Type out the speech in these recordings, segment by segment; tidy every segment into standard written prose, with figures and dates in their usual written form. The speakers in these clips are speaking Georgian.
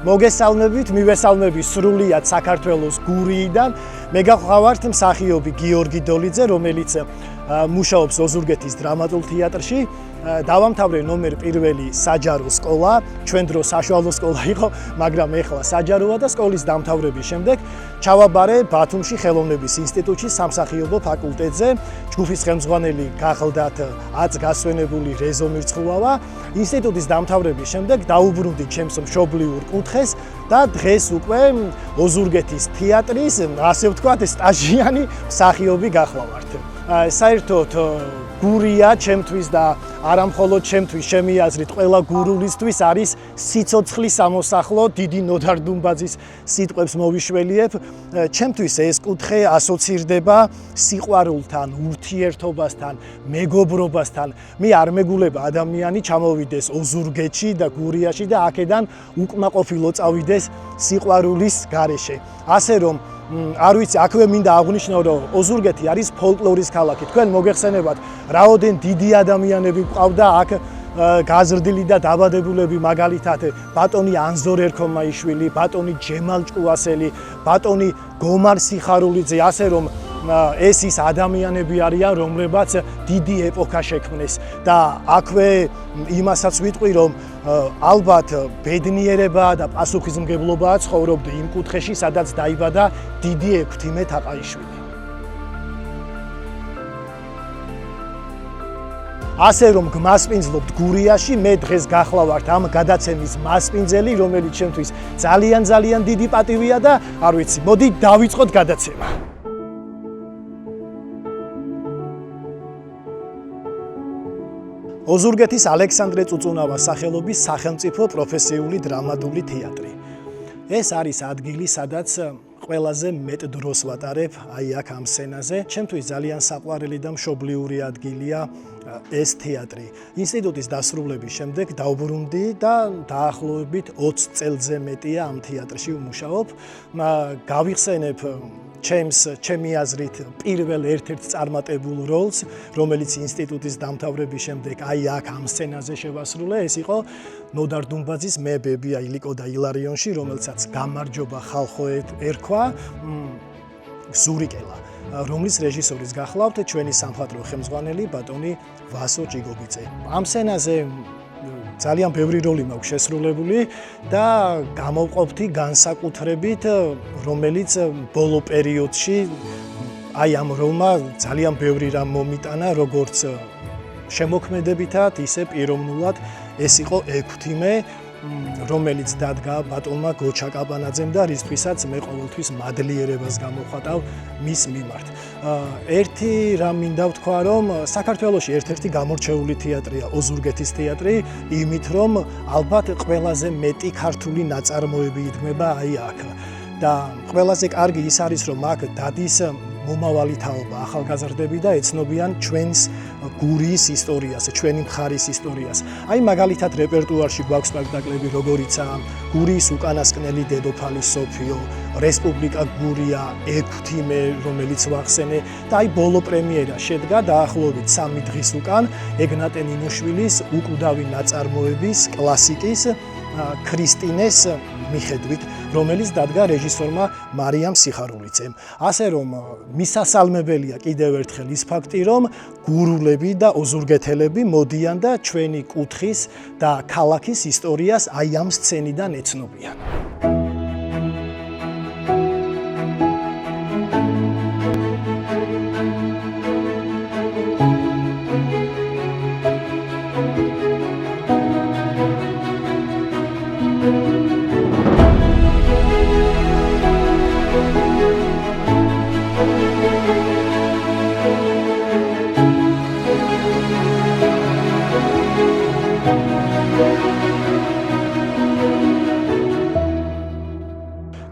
მოგესალმებით, მივესალმები სრულიად საქართველოს გურიიდან. მე გახლავართ მსახიობი გიორგი დოლიძე, რომელიც მუშაობს ოზურგეთის დრამატულ თეატრში. დავამთავრე ნომერ პირველი საჯარო სკოლა, ჩვენ დროს საშუალო სკოლა იყო, მაგრამ ეხლა საჯაროა და სკოლის დამთავრების შემდეგ ჩავაბარე ბათუმში ხელოვნების ინსტიტუტში სამსახიობო ფაკულტეტზე. ჯგუფის ხელმძღვანელი გახლდათ 10 გასვენებული რეზო მირცხულავა. ინსტიტუტის დამთავრების შემდეგ დაუბრუნდი ჩემს მშობლიურ კუთხეს და დღეს უკვე ოზურგეთის თეატრის, ასე ვთქვათ, სტაჟიანი მსახიობი გახლავართ. საერთოდ გურია ჩემთვის და არა მხოლოდ ჩემთვის, ჩემი აზრით, ყველა გურულისთვის არის სიცოცხლის სამოსახლო, დიდი ნოდარ დუმბაძის სიტყვებს მოვიშველიებ. ჩემთვის ეს კუთხე ასოცირდება სიყვარულთან, ურთიერთობასთან, მეგობრობასთან. მე არ მეგულება ადამიანი ჩამოვიდეს ოზურგეთში და გურიაში და აქედან უკმაყოფილო წავიდეს სიყვარულის გარეშე. ასე რომ არ ვიცი, აქვე მინდა აღვნიშნო, რომ ოზურგეთი არის ფოლკლორის ქალაქი. თქვენ მოგეხსენებათ, რაოდენ დიდი ადამიანები ყავდა აქ გაზრდილი და დაბადებულები, მაგალითად ბატონი ანზორ ერქომაიშვილი, ბატონი ჯემალ ჭკუასელი, ბატონი გომარ სიხარულიძე, ასე რომ ეს ის ადამიანები არიან, რომლებაც დიდი ეპოქა შექმნეს და აქვე იმასაც ვიტყვი, რომ ალბათ ბედნიერება და პასუხისმგებლობაა ცხოვრობდი იმ კუთხეში, სადაც დაიბადა დიდი ექვთიმე თაყაიშვილი. ასე რომ გმასპინძლობთ გურიაში, მე დღეს გახლავართ ამ გადაცემის მასპინძელი, რომელიც ჩემთვის ძალიან დიდი პატივია და არ ვიცი, მოდი დავიწყოთ გადაცემა. ოზურგეთის ალექსანდრე წუწუნავას სახელობის სახელმწიფო პროფესიული დრამატული თეატრი. ეს არის ადგილი, სადაც ყველაზე მეტ დროს ვატარებ აი აქ ამ სცენაზე. ჩემთვის ძალიან საყვარელი და მშობლიური ადგილია ეს თეატრი. ინსტიტუტის დასრულების შემდეგ დავბრუნდი და დაახლოებით 20 წელზე მეტია ამ თეატრში ვმუშაობ. გავიხსენებ ჩემი აზრით პირველ ერთ-ერთ წარმატებულ როლს, რომელიც ინსტიტუტის დამთავრების შემდეგ აი აქ ამ სცენაზე შევასრულე, ეს იყო ნოდარ დუმბაძის მე ბებია ილიკო და ილარიონში, რომელსაც გამარჯობა ხალხო ერქვა ზურიკელა, რომლის რეჟისორის გახლავთ ჩვენი სამხატვრო ხელმძღვანელი ბატონი ვასო ჭიგობიძე. ამ სცენაზე ძალიან ბევრი როლი მაქვს შესრულებული და გამოვყოფთი განსაკუთრებით, რომელიც ბოლო პერიოდში აი ამ როლმა ძალიან ბევრი რამ მომიტანა, როგორც შემოქმედებითად, ისე პიროვნულად. ეს იყო ექვთიმე, რომელიც დადგა ბატონმა გოჩა კაპანაძემ და რისთვისაც მე ყოველთვის მადლიერებას გამოვხატავ მის მიმართ. ერთი რამ მინდა ვთქვა, რომ საქართველოში ერთ-ერთი გამორჩეული თეატრია ოზურგეთის თეატრი, იმით რომ ალბათ ყველაზე მეტი ქართული ნაწარმოები იდგმება აი აქ. და ყველაზე კარგი ის არის, რომ აქ დადის მომავალი თაობა, ახალგაზრდები და ეცნობიან ჩვენს გურიის ისტორიას, ჩვენი მხარის ისტორიას. აი მაგალითად რეპერტუარში გვაქვს სპექტაკლები, როგორიცაა გურიის უკანასკნელი დედოფალი სოფიო, რესპუბლიკა გურია, ექვთიმე, რომელიც ვახსენე და აი ბოლო პრემიერა შედგა დაახლოებით 3 დღის უკან ეგნატე ნინოშვილის უკვდავი ნაწარმოების კლასიკის ქრისტინეს მიხედვით, რომელიც დადგა რეჟისორმა მარიამ სიხარულიძემ. ასე რომ მისასალმებელია კიდევ ერთხელ ის ფაქტი, რომ გურულები და ოზურგეთელები მოდიან და ჩვენი კუთხის და ქალაქის ისტორიას აი ამ სცენიდან ეცნობიან.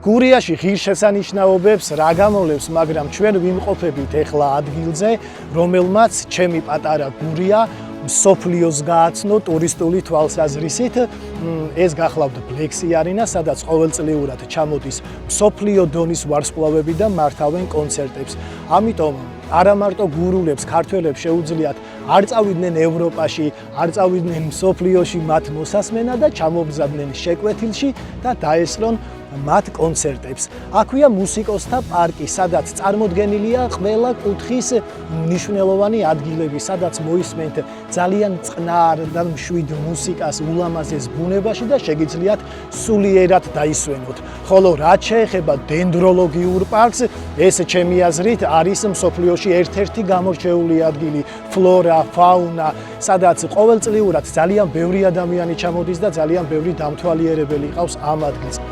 გურიაში ღირსშესანიშნაობებს რა გამოვლებს, მაგრამ ჩვენ ვიმყოფებით ეხლა ადგილზე, რომელმაც ჩემი პატარა გურია მსოფლიოს გააცნო ტურისტული თვალსაზრისით. ეს გახლავთ ბლექსი არენა, სადაც ყოველწლიურად ჩამოდის მსოფლიო დონის ვარსკვლავები და მართავენ კონცერტებს. ამიტომ არა მარტო გურულებს, ქართველებს შეუძლიათ არ წავიდნენ ევროპაში, არ წავიდნენ მსოფლიოში მათ მოსასმენა და ჩამობზადნენ შეკვეთილში და დაესწრონ მათ კონცერტებს. აქვეა მუსიკოსთა პარკი, სადაც წარმოდგენილია ყველა კუთხის მნიშვნელოვანი ადგილები, სადაც მოისმენთ ძალიან წყნარ და მშვიდ მუსიკას ულამაზეს ბუნებაში და შეგიძლიათ სულიერად დაისვენოთ. ხოლო რაც შეეხება დენდროლოგიურ პარკს, ეს ჩემი აზრით არის მსოფლიოში ერთ-ერთი გამორჩეული ადგილი, ფლორა, ფაუნა, სადაც ყოველწლიურად ძალიან ბევრი ადამიანი ჩამოდის და ძალიან ბევრი დამთვალიერებელი ყავს ამ ადგილს.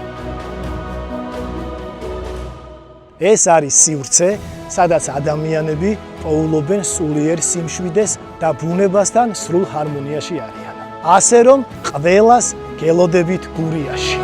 ეს არის სივრცე, სადაც ადამიანები პოულობენ სულიერ სიმშვიდეს და ბუნებასთან სრულ ჰარმონიაში არიან. ასე რომ ყველას გელოდებით გურიაში.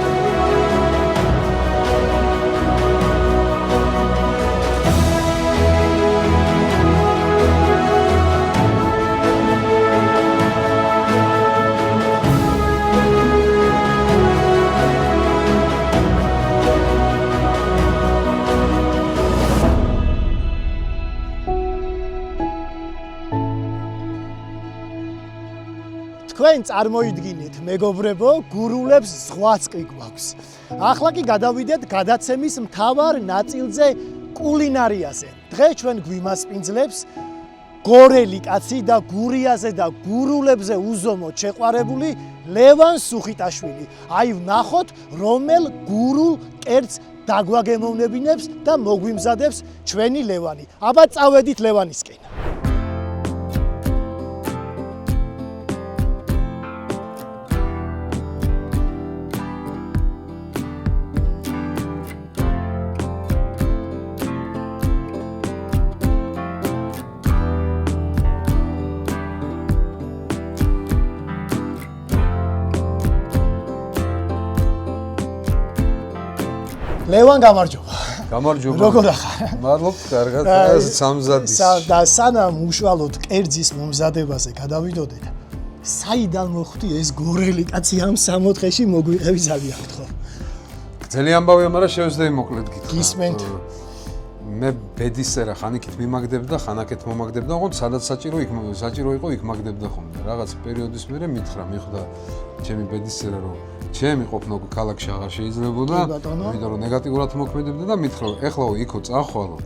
თქვენ წარმოიდგინეთ, მეგობრებო, გურულებს ზღვაწკი გვაქვს. ახლა კი გადავიდეთ გადაცემის მთავარ ნაწილზე, კულინარიაზე. დღეს ჩვენ გვიმასპინძლებს გორელი კაცი და გურიაზე და გურულებზე უზომოდ შეყვარებული ლევან სუხიტაშვილი. აი ვნახოთ, რომელ გურულ კერძს დაგვაგემოვნებინებს და მოგვიმზადებს ჩვენი ლევანი. აბა წავედით ლევანისკენ. ლევან გამარჯობა. გამარჯობა. როგორ ახარ? მადლობთ, კარგად. სამზადის. და სანამ უშუალოდ კერძის მომზადებაზე გადავიდოდეთ, საიდან მოხვდი ეს გორელი კაცი ამ 64-ში მოგვიყევი ძალიან გთხოვ. ძალიან ამბავია, მაგრამ შევძდები მოკლედ გითხრა. გისმენთ. მე ბედისწერა ხანიკით მიმაგდებდა, ხანაკეთ მომაგდებდა, ოღონდ სადაც საჭირო იყო, იქ მაგდებდა ხოლმე. რაღაც პერიოდის მერე მითხრა, მიხვდა ჩემი ბედისწერა, რომ ჩემი ყოფნა ქალაქში აღარ შეიძლებოდა, იმიტომ რომ ნეგატიურად მოქმედებდა და მითხრა, ეხლაო იქო წახვალო.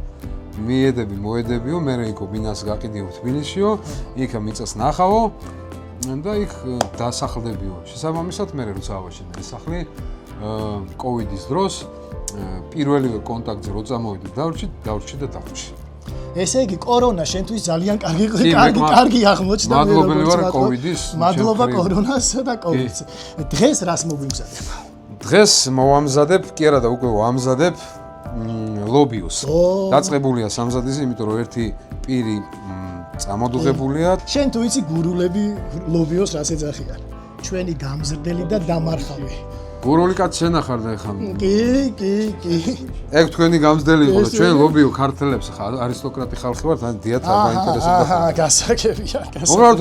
მიედები, მოედებიო, მე იქო ბინას გაყიდიო თბილისშიო, იქა მიწას ნახავო და იქ დასახლდებიო. შესაბამისად მე როცა ავაშენე ეს სახლი კოვიდის დროს პირველივე კონტაქტზე რო წამოვიდე დავრჩი და დავრჩი. ესე იგი კორონა შენთვის ძალიან კარგი აღმოჩნდა. მადლობელი ვარ კოვიდის. მადლობა კორონას და კოვიდს. დღეს რას მოგვიმზადებ? დღეს მოვამზადებ, კი არა და უკვე ვამზადებ ლობიოს. დაწყებულია სამზადისი, იმიტომ რომ ერთი პირი წამოდუღებულია. შენ თუ იცი გურულები ლობიოს რას ეძახიან? ჩვენი გამზრდელი და დამარხავი. გურული კაცი შენახარ და ეხლა. კი. ეგ თქვენი გამზრდელი იყო და ჩვენ ლობიო ქართველებს ხა არისტოკრატი ხალხი ვართ, ან დიათ არ მაინტერესებდა. გასაგებია. უბრალოდ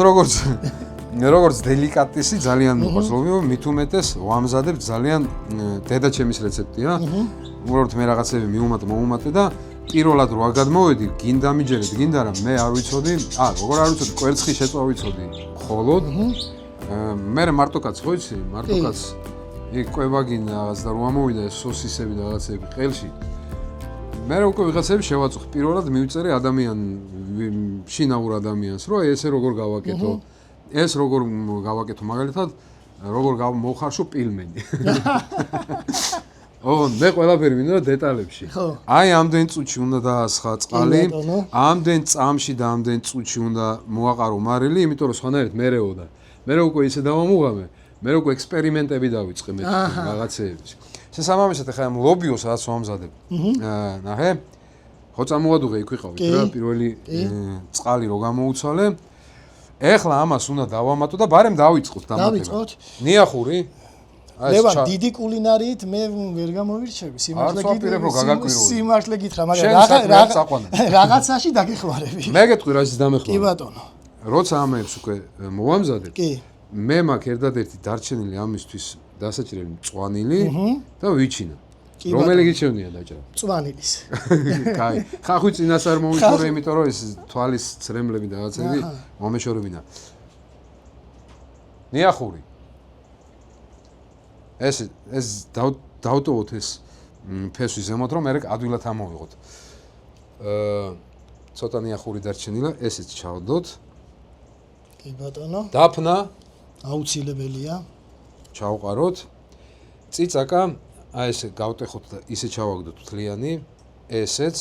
როგორც დელიკატესი ძალიან მოყვარს ლობიო, მით უმეტეს ვამზადებ ძალიან დედაჩემის რეცეპტია. უბრალოდ მე რაღაცები მოუმატე და პირველად რო აგადმოვედი, გინდა მიჯერეთ, გინდა რა, მე არ ვიცოდი, როგორ არ ვიცოდი, კვერცხი შეწვა ვიცოდი. ხოლოდ მე მარტო კაცი ხო იცი, მარტო კაცი იქ კვებაგინა რაღაც და რომ ამოვიდა ეს სოსისები და რაღაცები ყელში. მე უკვე ვიღაცები შევაწუხ. პირველად მივწერე შინაურ ადამიანს, რომ ესე როგორ გავაკეთო. ეს როგორ გავაკეთო, მაგალითად, როგორ მოვხარშო პილმენი. მე ყველაფერი მინდა დეტალებში. აი ამდენ წუთში უნდა დაასხა წყალი, ამდენ წამში და ამდენ წუთში უნდა მოაყარო მარილი, იმიტომ რომ სხვანაირად მერეოდა. მე უკვე ისე დავამუღამე. მე უკვე ექსპერიმენტები დავიწყე მე რაღაცეების. შესაბამისად ახლა ამ ლობიოს რაც ვამზადებ. ნახე? ხო წამოვადუღე იქ ვიყავით რა პირველი წყალი რო გამოუცვალე. ეხლა ამას უნდა დავამატო და ბარემ დავიწყოთ დამატება. დავიწყოთ. ნიახური? ლევან, დიდი კულინარიით მე ვერ გამოვირჩევი, სიმართლე გითხრა, მაგრამ რაღაცაში დაგეხმარები. მე გეტყვი რა ის დამეხმარე. კი ბატონო. როცა ამებს უკვე მოვამზადებ. კი. მე მაქვს ერთადერთი დარჩენილი ამისთვის დასაჭრელი მწვანილი და ვიჩინა. რომელი გიჩვენია დაჭრა? წვანილის. კაი. ხახუი წინას არ მომიშორე, იმიტომ რომ ეს თვალის ცრემლები და რაღაცები მომეშორებინა. ნიახური. ეს დავტოვოთ ეს ფესვი ზემოთ, რომ მე ადვილად ამოვიღოთ. ცოტა ნიახური დარჩენილა, ესეც ჩავდოთ. კი ბატონო. დაფნა აუცილებელია. ჩავყაროთ. წიწაკა აი ესე გავტეხოთ და ისე ჩავაგდოთ მთლიანი, ესეც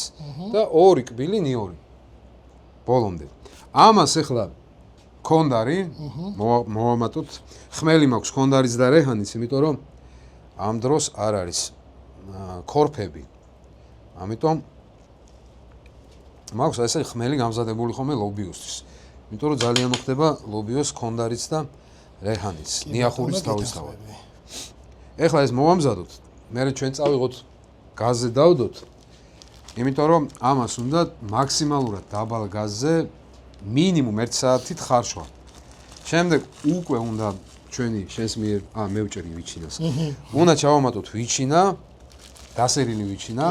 და ორი კბილი ნიორი. ბოლომდე. ამას ახლა ქონდარი მოვამატოთ. ხმელი მაქვს ქონდარიც და რეჰანიც, იმიტომ რომ ამ დროს არ არის ქორფები. ამიტომ მაქვს ესე ხმელი გამზადებული ხოლმე ლობიოსთვის. იმიტომ რომ ძალიან მოხდება ლობიოს ქონდარიც და რეჰანიც, ნიახურის თავისთავად. ეხლა ეს მოვამზადოთ. მე ჩვენ წავიღოთ გაზზე დავდოთ. იმიტომ რომ ამას უნდა მაქსიმალურად დაბალ გაზზე მინიმუმ 1 საათით ხარშვა. შემდეგ უკვე უნდა ჩვენი შენს მიერ მევჭერი ვიჩინას. უნდა ჩავამატოთ ვიჩინა, დასერილი ვიჩინა.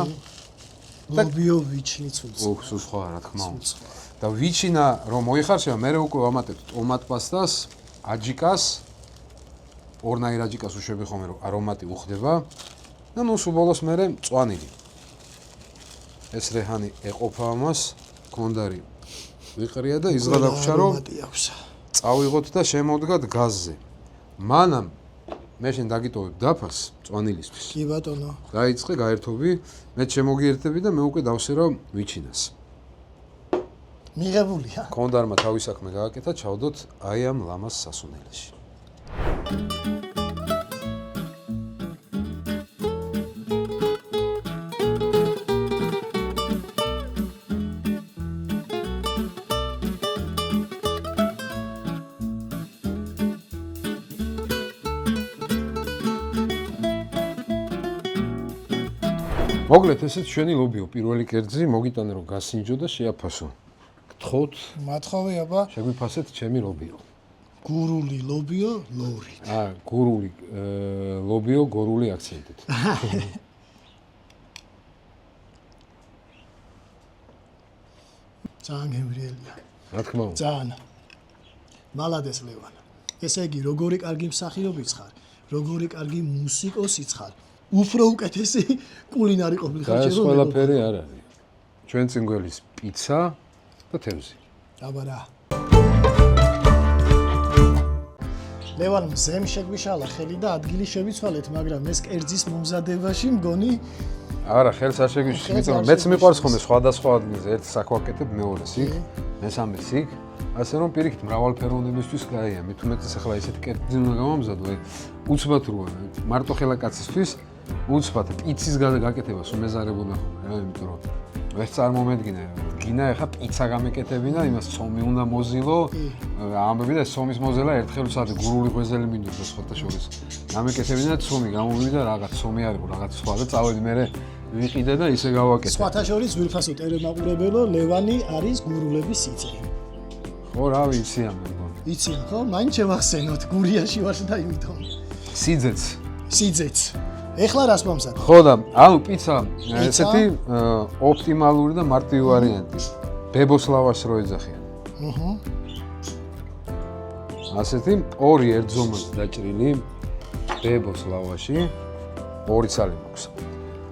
ლობიო ვიჩინიც უცხო. სულ სხვა რა თქმა უნდა. და ვიჩინა რომ მოიხარშვა, მე უკვე ვამატებთ ტომატ პასტას, აჯიკას, ორნაირ აჯიკას უშვები ხოლმე რომ არომატი უხდება. და ნუ სულ ბოლოს მე მწვანილი. ეს რეჰანი ეყოფა ამას, ქონდარი ვიყრია და იზღა დაგვრჩა რომ წავიღოთ და შემოვდგათ გაზზე. მანამ მე შენ დაგიტოვებ დაფას მწვანილისთვის. კი ბატონო. გაიწყე გაერთობი, მე შემოგიერთები და მე უკვე დავსერავ ვიჩინას. მიღებულია. ქონდარმა თავის საქმე გააკეთა, ჩავდოთ აი ამ ლამას სასუნელში. მოკლედ ესეც ჩვენი ლობიო პირველი კერძი მოგიტანე რომ გასინჯო და შეაფასო. გთხოვთ. მათხოვე აბა. შეგვიფასეთ ჩემი ლობიო. გურული ლობიო ლორი. გურული ლობიო გორული აქცენტით. ძალიან გემრიელია. რა თქმა უნდა. ძალიან. მალადეს ლევან. ესე იგი როგორი კარგი მსახიობიც ხარ, როგორი კარგი მუსიკოსიც ხარ. უფრო უკეთესი კულინარი ყოფილი ხარ ეს ყველაფერი არ არის. ჩვენ წინ გველის პიცა და თევზი. აბა რა. ლევან მზემ შეგვიშალა ხელი და ადგილი შევიცვალეთ, მაგრამ ეს კერძის მომზადებაში მგონი არა, ხელს არ შეგვიშალა, იმიტომ რომ მეც მიყვარს ხოლმე სხვადასხვა ადგილზე ერთ საკვაკეთებ მეორეს იქ, მესამეს იქ. ასე რომ პირიქით მრავალფეროვნებისთვის გაია, მით უმეტეს ახლა ესეთი კერძი უნდა გამომზადო, უცბად როა, მარტო ხელა კაცისთვის უცბად პიცის გაკეთებას უმეზარებოდა ხოლმე რა, იმიტომ რომ ვერც წარმომედგინე, გინა ახლა პიცა გამეკეთებინა, იმას ცომი უნდა მოზილო, ამბები და ცომის მოზელა ერთხელ ვსაძე გურული ღვეზელი მინდოდა სხვათა შორის. გამეკეთებინა ცომი, გამოვიდა რაღაც ცომი არის, რაღაც სხვა და წავედი მე ვიყიდე და ისე გავაკეთე. სხვათა შორის ვირფასო ტელემაყურებელო, ლევანი არის გურულების სიძე. ხო, რა ვიცი ამ მეგონა. იციან ხო? მაინც შევახსენოთ, გურიაში ვარ და იმიტომ. სიძეც. სიძეც. ეხლა რას მომზადებ? ხო და ანუ პიცა ესეთი ოპტიმალური და მარტივი ვარიანტი. ბებოს ლავაშს რო ეძახიან. ასეთი ორი ერთზომად დაჭრილი ბებოს ლავაში, ორი ცალი მაქვს.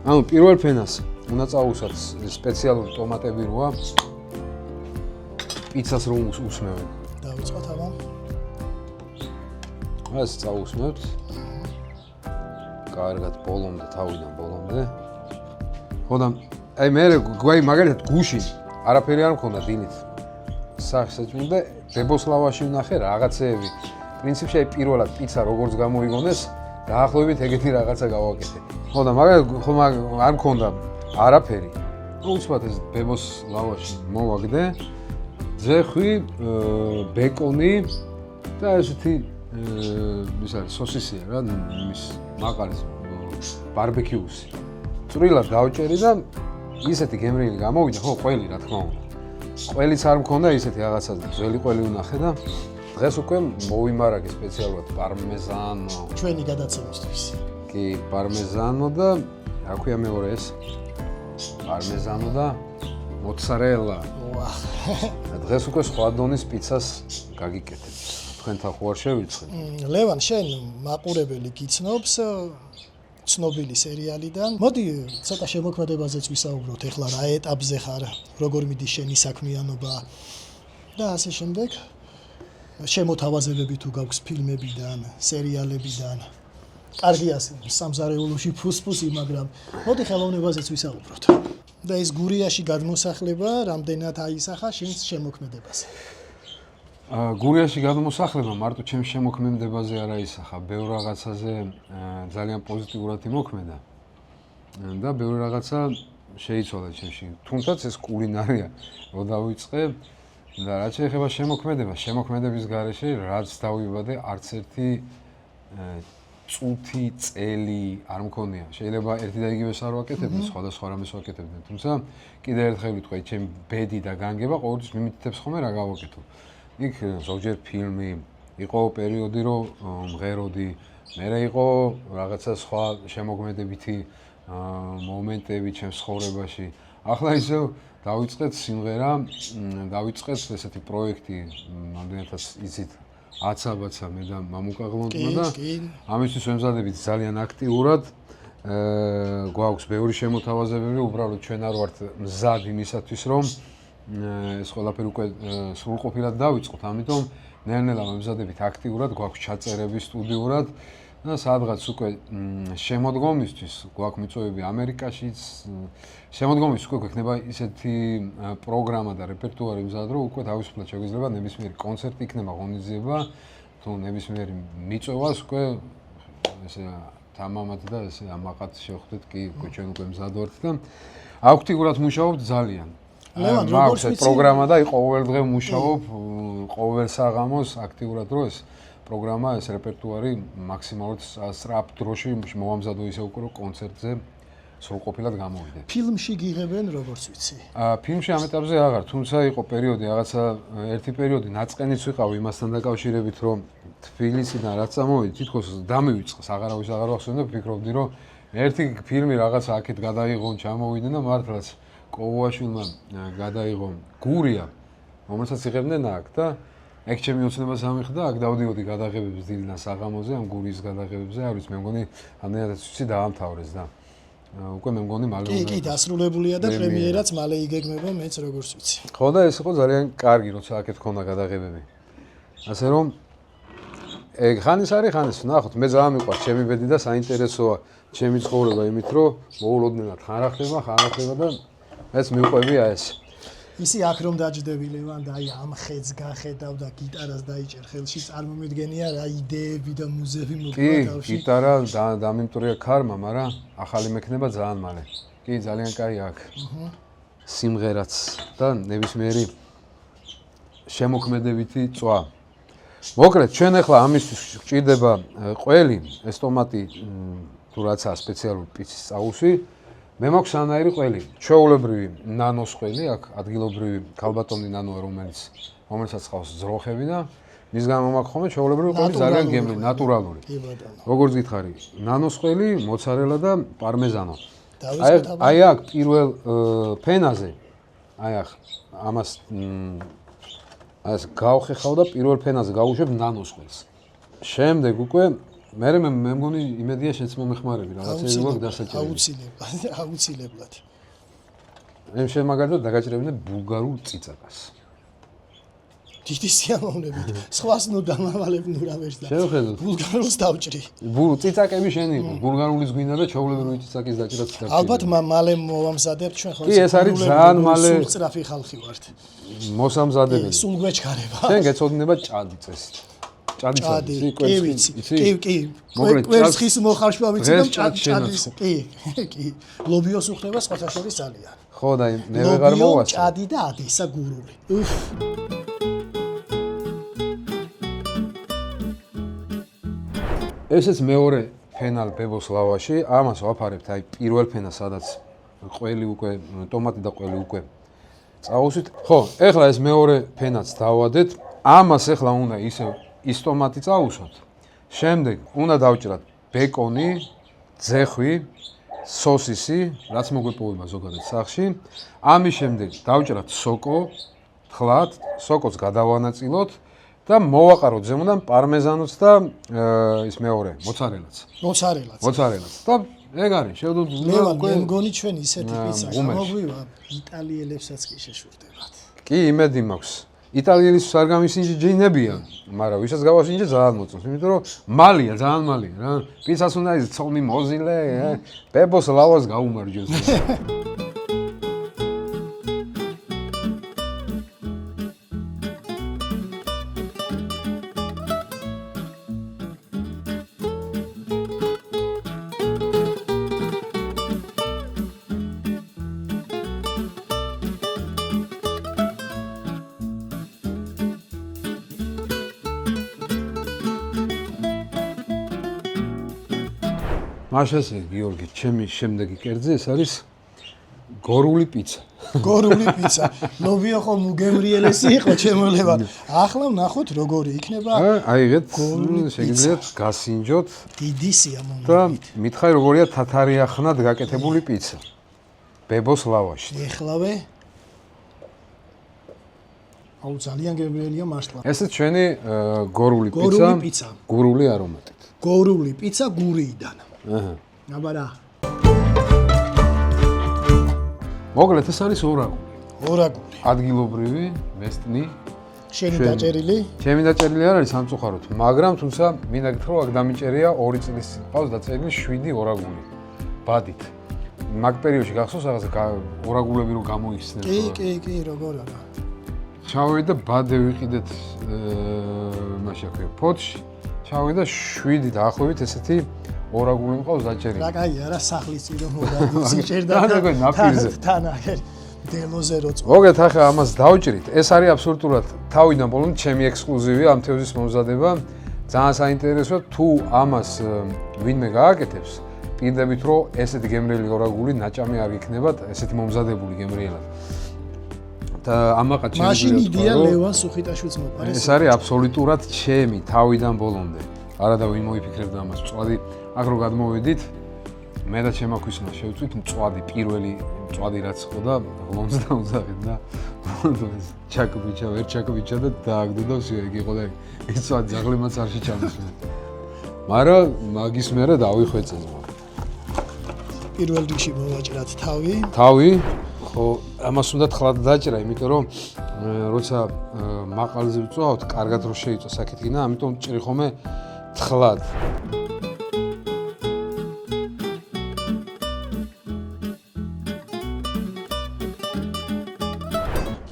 ანუ პირველ ფენას უნდა წავუსვათ სპეციალური ტომატები როა პიცას რომ უსმევენ. დავიწყოთ აბა. ეს წავუსმევთ. კარგად ბოლომდე, თავიდან ბოლომდე. ხო და აი მე გვაი მაგალითად გუში არაფერი არ მქონდა დილით. სახსეჭმი და ბებოს ლავაში ვნახე რაღაცეები. პრინციპში აი პირველად პიცა როგორც გამოიგონეს, დაახლოებით ეგეთი რაღაცა გავაკეთე. ხო და მაგალითად ხო არ მქონდა არაფერი. უცბად ეს ბებოს ლავაში მოვაგდე. ძეხვი, ბეკონი და ესეთი ის არის სოსისია რა, იმის მაყარის ბარბეკიუსი. წვრილად დავჭერი და ისეთი გემრიელი გამოვიდა, ხო, ყველი რა თქმა უნდა. ყველიც არ მქონდა ისეთი რაღაცა, ძველი ყველი ვნახე და დღეს უკვე მოვიმარაგე სპეციალურად პარმეზანო. ჩვენი გადაცემისთვის. კი, პარმეზანო და რა ქვია მეორე ეს? პარმეზანო და მოცარელა. ვა. დღეს უკვე სხვა დონის პიცას გაგიკეთებთ. თქვენთან ხო არ შევიწყეთ? ლევან, შენ მაყურებელი გიცნობს ცნობილი სერიალიდან. მოდი ცოტა შემოქმედებაზეც ვისაუბროთ. ეხლა რა ეტაპზე ხარ, როგორ მიდის შენი საქმიანობა და ასე შემდეგ. შემოთავაზებები თუ გაქვს ფილმებიდან, სერიალებიდან. კარგი ასე, სამზარეულოში ფუსფუსი, მაგრამ მოდი ხელოვნებაზეც ვისაუბროთ. და ეს გურიაში გადმოსახლება რამდენად აისახა შენს შემოქმედებაზე? გურიაში გადმოსახლება მარტო ჩემს შემოქმედებაზე არ აისახა, ბევრ რაღაცაზე ძალიან პოზიტიურად იმოქმედა და ბევრი რაღაცა შეიცვალა ჩემში. თუმცაც ეს კულინარია რო დავიწყე და რაც შეეხება შემოქმედების გარეშე რაც დავიბადე არც ერთი წუთი წელი არ მქონია. შეიძლება ერთი და იგივეს არ ვაკეთებდი, სხვადასხვა რამეს ვაკეთებდი, თუმცა კიდევ ერთხელ ვიტყვი, ჩემი ბედი და განგება ყოველთვის მიმიტებს ხოლმე რა გავაკეთო. იქ ზოგჯერ ფილმი, იყო პერიოდი რომ მღეროდი, მერე იყო რაღაცა სხვა შემოქმედებითი მომენტები ჩემს ცხოვრებაში. ახლა ისევ დავიწყეთ სიმღერა, დავიწყეთ ესეთი პროექტი, რამდენადაც იცით აცაბაცა მე და მამუკა გლონტმა და ამისთვის ვემზადებით ძალიან აქტიურად. გვაქვს ბევრი შემოთავაზებები, უბრალოდ ჩვენ არ ვართ მზად იმისათვის, რომ ეს ყველაფერი უკვე სრულყოფილად დავიწყოთ, ამიტომ ნელ-ნელა ვემზადებით აქტიურად, გვაქვს ჩაწერები სტუდიურად და სადღაც უკვე შემოდგომისთვის გვაქვს მიწვევები ამერიკაშიც. შემოდგომისთვის უკვე გვექნება ისეთი პროგრამა და რეპერტუარი მზად, რომ უკვე თავისუფლად შეგვიძლია ნებისმიერი კონცერტი იქნება, ღონისძიება თუ ნებისმიერი მიწვევას უკვე ესე თამამად და ესე ამაყად შევხვდეთ კი უკვე ჩვენ უკვე მზად ვართ და აქტიურად მუშაობთ ძალიან. ლევან, როგორც ვიცი, პროგრამა და ყოველ დღე ვმუშაობ, ყოველ საღამოს აქტიურად რო ეს პროგრამა, ეს რეპერტუარი მაქსიმალურად სწრაფ დროში მოვამზადო ისე უკვე რომ კონცერტზე სრულყოფილად გამოვიდე. ფილმში გიღებენ როგორც ვიცი. ფილმში ამ ეტაპზე აღარ, თუმცა იყო პერიოდი, რაღაცა ერთი პერიოდი ნაწყენიც ვიყავ იმასთან დაკავშირებით, რომ თბილისიდან რაც წამოვიდი, თითქოს დამივიწყეს, აღარავის აღარ ვახსენებ, ვფიქრობდი, რომ ერთი ფილმი რაღაცა აქეთ გადაიღო, ჩამოვიდნენ და მართლაც კოვუაშვილმა გადაიღო გურია, რომელსაც იღებდნენ აქ და ეგ ჩემი ოცნებას ამიხდა, აქ დავდიოდი გადაღებების დილიდან საღამოზე, ამ გურიის გადაღებებზე, არ ვიცი, მე მგონი ამდენადაც ვიცი დაამთავრეს და უკვე მე მგონი მალე კი, დასრულებულია და პრემიერაც მალე იგეგმება, მეც როგორც ვიცი. ხო და ეს იყო ძალიან კარგი, როცა აქეთ ქონდა გადაღებები. ასე რომ ეგ ხანის არის ხანის, ნახოთ, მე ძალიან მიყვარს ჩემი ბედი და საინტერესოა ჩემი ცხოვრება იმით, რომ მოულოდნელად ხან რა ხდება და ეს მიყვებია ეს. ისი აქ რომ დაჯდები ლევან და აი ამ ხედს გახედავ და გიტარას დაიჭერ ხელში, წარმომიდგენია რა იდეები და მუზები მოგვა თავში. კი, გიტარა დამიმტრია ქარმა, მაგრამ ახალი მექნება ძალიან მალე. კი, ძალიან კაი აქ. სიმღერაც და ნებისმიერი შემოქმედებითი წვა. მოკლედ, ჩვენ ახლა ამისთვის გვჭირდება ყველი, ეს ტომატი თუ რაცაა სპეციალური პიცის წაუსი. მე მაქვს სანაირი ყველი, ჩვეულებრივი ნანოს ყველი, აქ ადგილობრივი ქალბატონი ნანოა, რომელსაც ყავს ძროხები და მის გამო მაქვს ხოლმე ჩვეულებრივი ყველი ძალიან გემრიელი, ნატურალური. როგორც გითხარი, ნანოს ყველი, მოცარელა და პარმეზანო. აი აქ პირველ ფენაზე, აი აქ ამას ეს გავხეხავ და პირველ ფენაზე გავუშვებ ნანოს ყველს. შემდეგ უკვე მე მგონი იმედია შეც მომეხმარები რაღაცები გვაქვს დასაჭერელი. აუცილებლად. მე შემაგარდო დაგაჭირებინე ბულგარულ წიწაკას. დიდი სიამოვნებით. სხვას ნუ დამავალებ ნუ რა ვერს და. შევხედოთ. ბულგარულს დავჭრი. წიწაკები შენი იყო. ბულგარულის გვინდა და ჩვეულებრივი წიწაკის დაჭრაც დავჭრი. ალბათ მალე მოვამზადებთ ჩვენ ხო. კი, ეს არის ძალიან მალე სულწრაფი ხალხი ვართ. მოსამზადებელი. სულ გვეჩქარება. შენ გეცოდინება ჭადი წესით. ჭადი, კი ვიცი. კი. კვერცხის მოხარშვა ვიცი და ჭადის. კი. ლობიოს უხდება სხვათა შორის ძალიან. ხო და მე ვეღარ მოვასწრე. ჭადი და ადისა გურული. უფ. ესეც მეორე ფენალ ბებოს ლავაში, ამას ვაფარებთ აი პირველ ფენას, სადაც ყველი უკვე ტომატი და ყველი უკვე წაუსვით. ხო, ეხლა ეს მეორე ფენაც დავადეთ. ამას ეხლა უნდა ისევ ის ტომატი წაუსვათ. შემდეგ უნდა დავჭრათ ბეკონი, ძეხვი, სოსისი, რაც მოგვეპოვება ზოგადად სახში. ამის შემდეგ დავჭრათ სოკო, თხლად, სოკოს გადავანაწილოთ და მოვაყაროთ ზემოდან პარმეზანოც და ის მეორე, მოცარელაც. მოცარელაც. და ეგ არის, შევდო მე მგონი ჩვენ ისეთი პიცა გამოგვივა, იტალიელებსაც კი შეშურდებათ. კი, იმედი მაქვს. იტალიელის არ გამისინჯინებია, მაგრამ ვისაც გავასინჯე ძალიან მოწონს, იმიტომ რომ მალია, ძალიან მალია რა. პიცას უნდა ის ცოლმი მოზილე, ბებოს ლავას გაუმარჯოს. მაშასე გიორგი, ჩემი შემდეგი კერძი ეს არის გორული პიცა. გორული პიცა. ლობია ხომ უგემრიელესი იყო ჩემოლება. ახლა ვნახოთ როგორი იქნება. აიღეთ, შეგიძლიათ გასინჯოთ. დიდი სიამოვნებით. და მითხარი როგორია თათარიახნად გაკეთებული პიცა. ბებოს ლავაში. ეხლავე. აუ ძალიან გემრიელია მართლა. ესე ჩვენი გორული პიცა. გურული არომატით. გორული პიცა გურიიდან. აბარა. მოგლეთ ეს არის ორაგული. ორაგული. ადგილობრივი, მესტნი. შენი დაჭერილი? ჩემი დაჭერილი არ არის სამწუხაროდ, მაგრამ თუმცა მინდა გითხრა აქ დამიჭერია 2 წლის ყავს დაწერილი 7 ორაგული. ბადით. მაგ პერიოდში გახსოვს რაღაცა ორაგულები რო გამოიხსნეს. კი, როგორ არა. ჩავედი და ბადე ვიყიდეთ მაშინ აქვე ფოთში. ჩავედი და 7 დაახლოებით ესეთი ორაგული მყავს დაჭერილი. რა კაი არა სახლის წირო მოდადის იჭერდა და ნაპირზე. თანაგერ დელოზე რო წვა. მოგეთ ახლა ამას დავჭრით. ეს არის აბსოლუტურად თავიდან ბოლომდე ჩემი ექსკლუზივია ამ თევზის მომზადება. ძალიან საინტერესოა თუ ამას ვინმე გააკეთებს, პირდებით რომ ესეთი გემრიელი ორაგული ნაჭამი არ იქნება, ესეთი მომზადებული გემრიელად. და ამაყად ჩემი მაშინ იდეა ლევან სუხიტაშვილს მოყარეს. ეს არის აბსოლუტურად ჩემი თავიდან ბოლომდე. არადა ვინ მოიფიქრებდა ამას მწვადი აქ რო გადმოვედით მე და ჩემაქვისმა შევწვით მწვადი პირველი მწვადი რაც ხო და ლონს დავუძაღეთ და ჩაკბიჩა ვერ ჩაკბიჩა და დააგდო და ვსიო იგი იყო და ის მწვადი ძაღლემაც არ შეჩამოსნა მაგრამ მაგის მერე დავიხვეწეს პირველ რიგში მოვაჭრათ თავი ხო ამას უნდა თხლად დაჭრა იმიტომ რომ როცა მაყალზე ვწვავთ კარგად რო შეიწვა საკითხინა ამიტომ ჭრი ხომე თხლად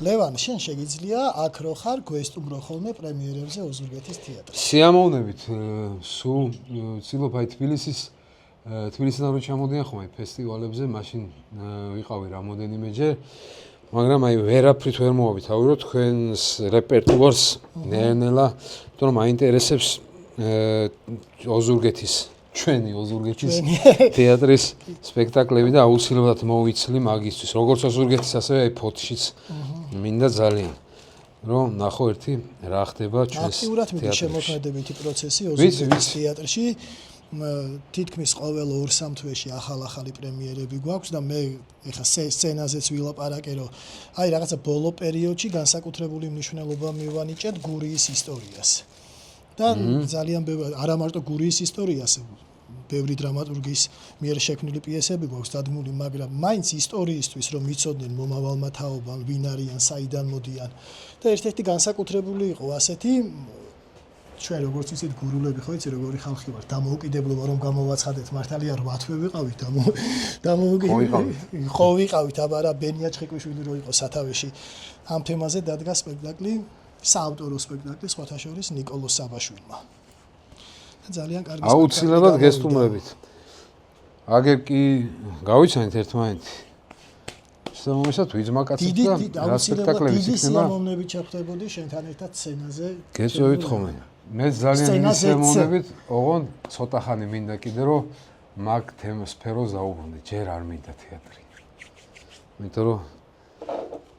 ლევან, შენ შეგიძლია აქ რო ხარ გვესტუმრო ხოლმე პრემიერებზე ოზურგეთის თეატრში. სიამოვნებით, სულ ვცდილობ აი თბილისიდან რო ჩამოდიან ხოლმე ფესტივალებზე, მაშინ ვიყავი რამოდენიმეჯერ, მაგრამ აი ვერაფრით ვერ მოვავითავირო თქვენს რეპერტუარს ნელ-ნელა, იმიტომ რომ აინტერესებს ოზურგეთის ჩვენი ოზურგეთის თეატრის სპექტაკლები და აუცილებლად მოვიცლი მაგისთვის, როგორც ოზურგეთის, ასევე აი ფოთშიც მინდა ძალიან რომ ნახო ერთი რა ხდება ჩვენს აქტიურად მიდის შემოქმედებითი პროცესი ოზურგეთის თეატრში თითქმის ყოველ 2-3 თვეში ახალი პრემიერები გვაქვს და მე ეხა სცენაზეც ვილაპარაკე რომ აი რაღაცა ბოლო პერიოდში განსაკუთრებული მნიშვნელობა მივანიჭეთ გურიის ისტორიას და ძალიან არა მარტო გურიის ისტორიას ბევრი დრამატურგის მიერ შექმნილი პიესები გვაქვს დადგმული, მაგრამ მაინც ისტორიისთვის რომ მიცოდნენ მომავალმა თაობამ ვინ არიან, საიდან მოდიან და ერთ-ერთი განსაკუთრებული იყო ასეთი ჩვენ როგორც ვიცით გურულები ხო იცი როგორი ხალხი ვართ დამოუკიდებლობა რომ გამოვაცხადეთ მართალია 8 თვე ვიყავით ხო ვიყავით აბა რა ბენია ჩხიკვიშვილი რო იყო სათავეში ამ თემაზე დადგა სპექტაკლი საავტორო სპექტაკლი სხვათა შორის ნიკოლოზ საბაშვილმა ძალიან კარგი აუცილებლად გესტუმრებით. აგერ კი გავიცანით ერთმანეთი. შემომისათ ვიძმაკაცით და რა სპექტაკლები იქნება. დიდი სიამოვნებით ჩახვდებოდი შენთან ერთად სცენაზე. გეწევით ხოლმე. მე ძალიან დიდი სიამოვნებით, ოღონდ ცოტა ხანი მინდა კიდე რომ მაგ თემას სფეროს დაუბრუნდე, ჯერ არ მინდა თეატრი. იმიტომ რომ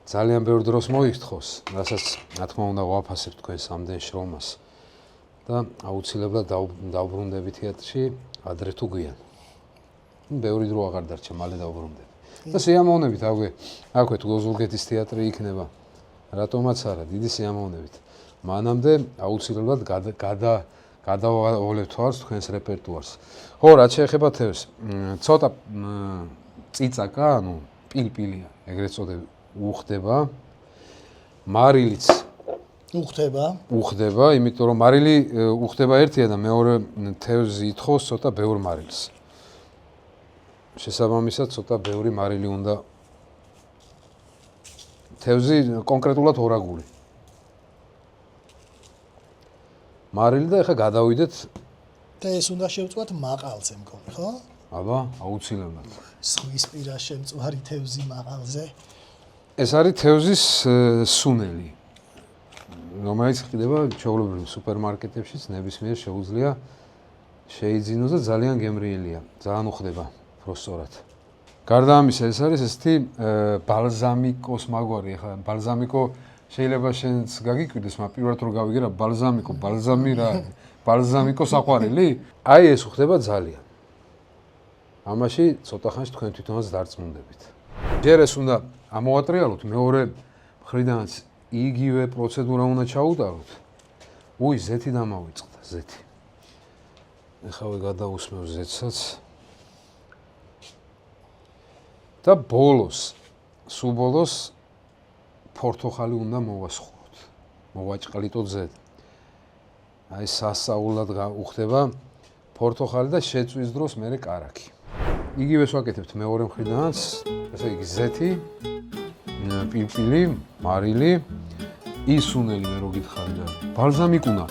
ძალიან ბევრ დროს მოიხთხოს, რასაც რა თქმა უნდა ვაფასებ თქვენს ამდენ შრომას. და აუცილებლად დავბრუნდები თეატრში ადრე თუ გვიან. ბევრი დრო აღარ დარჩა, მალე დავბრუნდები. და სიამოვნებით აქვე თუ ოზურგეთის თეატრი იქნება, რატომაც არა, დიდი სიამოვნებით. მანამდე აუცილებლად გადავალევ თვალს თქვენს რეპერტუარს. ხო, რაც შეეხება თევზს, ცოტა წიწაკა, ანუ პილპილია, ეგრეთ წოდები, უხდება. მარილიც უხდება, იმიტომ რომ მარილი უხდება ერთია და მეორე თევზი ითხოვს ცოტა ბევრ მარილს. შესაბამისად, ცოტა ბევრი მარილი უნდა. თევზი კონკრეტულად ორაგული. მარილი და ეხლა გადავიდეთ და ეს უნდა შევწვათ მაყალზე მგონი, ხო? აბა, აუცილებლად. ზღვისპირა შემწვარი თევზი მაყალზე. ეს არის თევზის სუნელი, რომელიც ხდება ჩვეულებრივ სუპერმარკეტებშიც ნებისმიერ შეუძლია შეიძინოს და ძალიან გემრიელია, ძალიან უხდება პროსტორად. გარდა ამისა, ეს არის ესეთი ბალზამიკოს მაგვარი, ახლა ბალზამიკო შეიძლება შენც გაგიკვირდეს, მაგრამ პირველად რო გავიგე რა ბალზამიკო, ბალზამი რა, ბალზამიკო საყვარელი, აი ეს უხდება ძალიან. ამაში ცოტა ხანს თქვენ თვითონაც დარწმუნდებით. ჯერ ეს უნდა ამოვატრიალოთ, მეორე მხრიდანაც იგივე პროცედურა უნდა ჩაუტაროთ. უი, ზეთი დამავიწყდა, ზეთი. ეხლა გადავუსმევ ზეთსაც. და ბოლოს, სულ ბოლოს ფორთოხალი უნდა მოვასხუროთ. მოვაჭყლიტოთ ზედ. აი სასწაულად უხდება ფორთოხალი და შეწვის დროს მერე კარაქი. იგივეს ვაკეთებთ მეორე მხრიდანაც, ესე იგი ზეთი, პილპილი, მარილი, ისუნელი მე რო გითხარი და ბალზამიკუნა.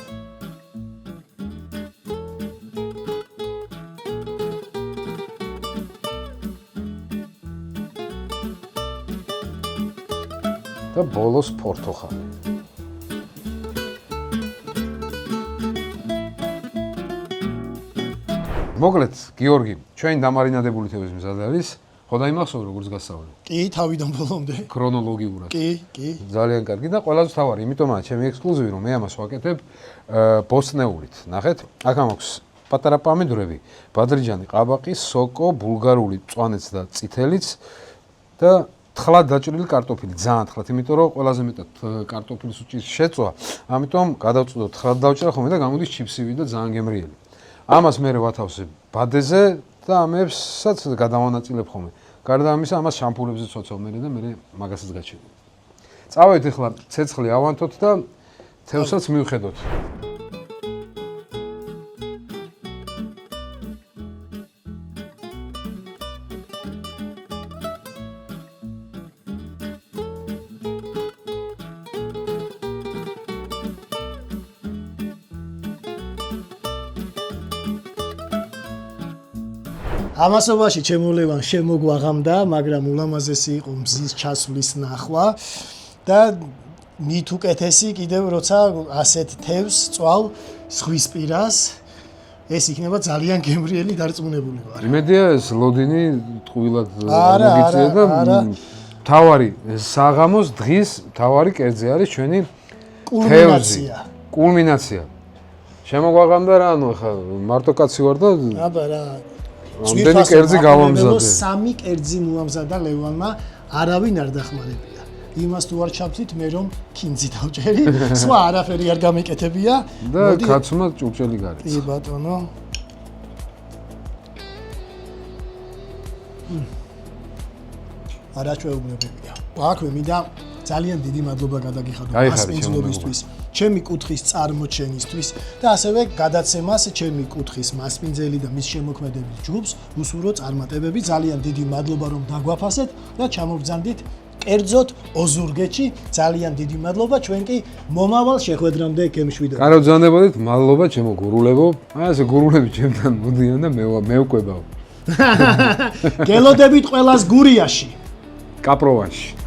და ბოლოს ფორთოხალი. მოკლედ, გიორგი, ჩვენი დამარინადებული თევზი მზად არის. ხო დაიმახსოვრე როგორც გასწავლე. კი, თავიდან ბოლომდე. ქრონოლოგიურად. კი. ძალიან კარგი და ყველაზე თავარი, იმიტომაა ჩემი ექსკლუზივი, რომ მე ამას ვაკეთებ ბოსტნეულით. ნახეთ, აქ მაქვს პატარა პომიდორები, ბადრიჯანი, ყაბაყი, სოკო, ბულგარული, მწვანეც და წითელიც და თხლად დაჭრილი კარტოფილი, ძალიან თხლად, იმიტომ რომ ყველაზე მეტად კარტოფილის უჭირს შეწვა, ამიტომ გადავწყვიტე თხლად დავჭრა ხოლმე და გამოდის ჩიფსივი და ძალიან გემრიელი. ამას მე ვათავსებ ბადეზე და ამებსაც გადავანაწილებ ხოლმე. გარდა ამისა, ამას შამპურებზე ცოცავ მე და მე მაგასაც გაჩერდი. წავედით ახლა ცეცხლი ავანთოთ და თევზსაც მივხედოთ. ამასობაში ჩემოლევან შემოგვაღამდა, მაგრამ ულამაზესი იყო მზის ჩასვლის ნახვა და მით უკეთესი კიდევ როცა ასეთ თევზს წვალ ზღვისპირას ეს იქნება ძალიან გემრიელი დარწმუნებული ვარ. იმედია ეს ლოდინი ტყუილად მოგიწია და თავარი საღამოს დღის თავარი კერძი არის ჩვენი კულმინაცია. კულმინაცია. შემოგვაღამდა რა, ანუ ხა მარტო კაცი ვარ და აბა რა ამდენი კერძი გავამზადე. სამი კერძი მოამზადა ლევანმა, არავინ არ დახმარებია. იმას თუ არ ჩავთვით, მე რომ კინძი დავჭერი, სხვა არაფერი არ გამეკეთებია და კაცმა ჭურჭელი გარიცხა. კი ბატონო. არაჩვეულებებია. აქვე მინდა ძალიან დიდი მადლობა გადაგიხადო მასპინძლობისთვის, ჩემი კუთხის წარმოჩენისთვის და ასევე გადაცემას ჩემი კუთხის მასპინძელი და მის შემოქმედების ჯგუფს უსურო წარმატებები. ძალიან დიდი მადლობა რომ დაგვაფასეთ და ჩამოვბრძანდით კერძოდ ოზურგეთში. ძალიან დიდი მადლობა, ჩვენ კი მომავალ შეხვედრამდე გემშვიდობთ. კარო ბრძანდებოდით, მადლობა ჩემო გურულებო. აი ესე გურულები ჩემთან მოდიან და მე ვკვებავ. გელოდებით ყველას გურიაში. კაპროვანში.